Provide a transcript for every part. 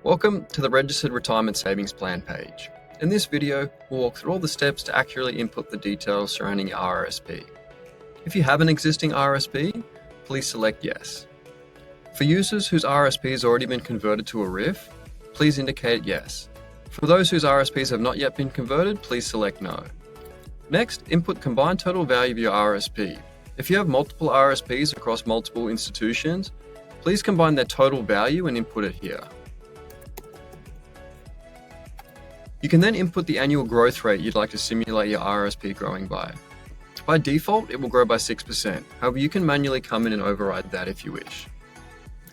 Welcome to the Registered Retirement Savings Plan page. In this video, we'll walk through all the steps to accurately input the details surrounding your RRSP. If you have an existing RRSP, please select Yes. For users whose RRSP has already been converted to a RIF, please indicate Yes. For those whose RRSPs have not yet been converted, please select No. Next, input combined total value of your RRSP. If you have multiple RRSPs across multiple institutions, please combine their total value and input it here. You can then input the annual growth rate you'd like to simulate your RRSP growing by. By default, it will grow by 6%. However, you can manually come in and override that if you wish.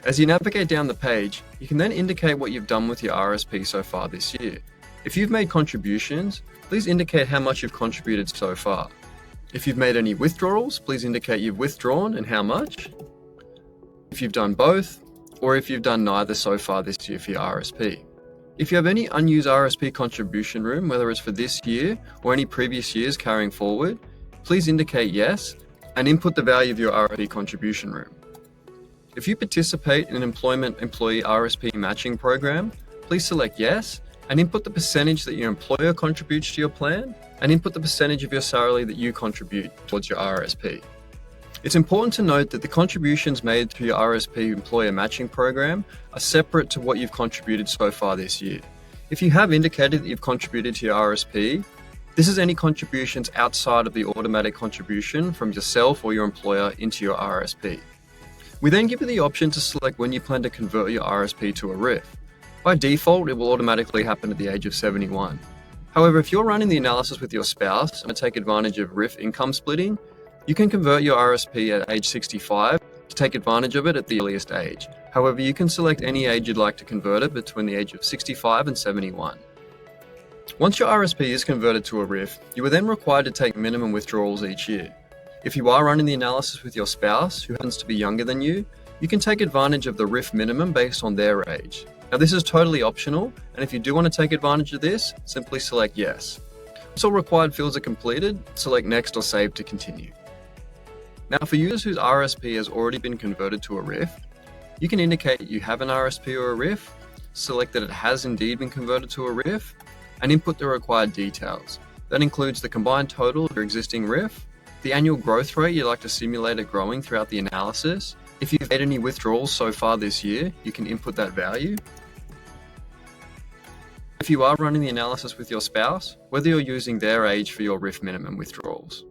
As you navigate down the page, you can then indicate what you've done with your RRSP so far this year. If you've made contributions, please indicate how much you've contributed so far. If you've made any withdrawals, please indicate you've withdrawn and how much. If you've done both, or if you've done neither so far this year for your RRSP. If you have any unused RRSP contribution room, whether it's for this year or any previous years carrying forward, please indicate Yes and input the value of your RRSP contribution room. If you participate in an employee RRSP matching program, please select Yes and input the percentage that your employer contributes to your plan and input the percentage of your salary that you contribute towards your RRSP. It's important to note that the contributions made to your RRSP employer matching program are separate to what you've contributed so far this year. If you have indicated that you've contributed to your RRSP, this is any contributions outside of the automatic contribution from yourself or your employer into your RRSP. We then give you the option to select when you plan to convert your RRSP to a RIF. By default, it will automatically happen at the age of 71. However, if you're running the analysis with your spouse and take advantage of RIF income splitting, you can convert your RRSP at age 65 to take advantage of it at the earliest age. However, you can select any age you'd like to convert it between the age of 65 and 71. Once your RRSP is converted to a RIF, you are then required to take minimum withdrawals each year. If you are running the analysis with your spouse, who happens to be younger than you can take advantage of the RIF minimum based on their age. Now, this is totally optional, and if you do want to take advantage of this, simply select Yes. Once all required fields are completed, select Next or Save to continue. Now, for users whose RRSP has already been converted to a RIF, you can indicate you have an RRSP or a RIF, select that it has indeed been converted to a RIF, and input the required details. That includes the combined total of your existing RIF, the annual growth rate you'd like to simulate it growing throughout the analysis. If you've made any withdrawals so far this year, you can input that value. If you are running the analysis with your spouse, whether you're using their age for your RIF minimum withdrawals.